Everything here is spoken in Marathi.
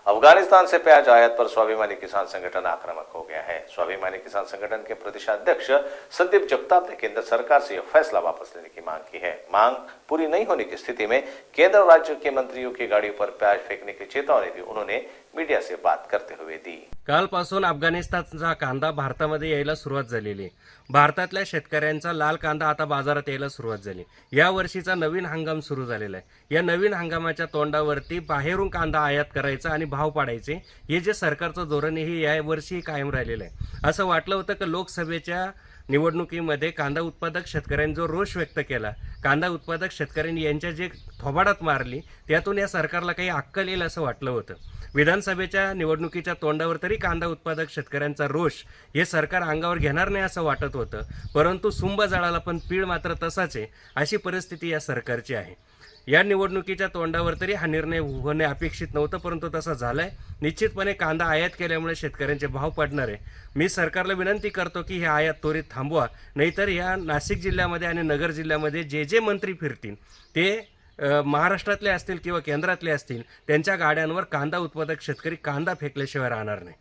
अफगानिस्तान से प्याज आयात पर स्वाभिमानी किसान संगठन आक्रामक हो गया है। स्वाभिमानी किसान संगठन के प्रदेशाध्यक्ष संदीप जगताप ने केंद्र सरकार से यह फैसला वापस लेने की मांग की है। मांग पूरी नहीं होने की स्थिति में केंद्र और राज्य के मंत्रियों की गाड़ियों पर प्याज फेंकने की चेतावनी भी उन्होंने मीडिया से बात करते हुए दी। कालपासून अफगाणिस्तानचा कांदा भारतामध्ये यायला सुरुवात झालेली आहे। भारतातल्या शेतकऱ्यांचा लाल कांदा आता बाजारात यायला सुरुवात झाली। या वर्षीचा नवीन हंगाम सुरू झालेला आहे। या नवीन हंगामाच्या तोंडावरती बाहेरून कांदा आयात करायचा आणि भाव पाडायचे हे जे सरकारचं धोरण आहे हे या वर्षी कायम राहिलेलं आहे। असं वाटलं होतं की लोकसभेच्या निवडणुकीमध्ये कांदा उत्पादक शेतकऱ्यांनी जो रोष व्यक्त केला, कांदा उत्पादक शेतकऱ्यांनी यांच्या जे थोबाडात मारली, त्यातून या सरकारला काही अक्कल येईल असं वाटलं होतं। विधानसभेच्या निवडणुकीच्या तोंडावर तरी कांदा उत्पादक शेतकऱ्यांचा रोष हे सरकार अंगावर घेणार नाही असं वाटत होतं, परंतु सुंब जळाला पण पीळ मात्र तसाच आहे, अशी परिस्थिती या सरकारची आहे। या निवडणुकीच्या तोंडावर तरी हा निर्णय होणे अपेक्षित नव्हतं, परंतु तसा झालाय। निश्चितपणे कांदा आयात केल्यामुळे शेतकऱ्यांचे भाव पडणार आहे। मी सरकारला विनंती करतो की हे आयात त्वरित थांबवा, नाहीतर या नाशिक जिल्ह्यामध्ये आणि नगर जिल्ह्यामध्ये जे जे मंत्री फिरतील ते महाराष्ट्रातले असतील किंवा केंद्रातले असतील, त्यांच्या गाड्यांवर कांदा उत्पादक शेतकरी कांदा फेकल्याशिवाय राहणार नाही।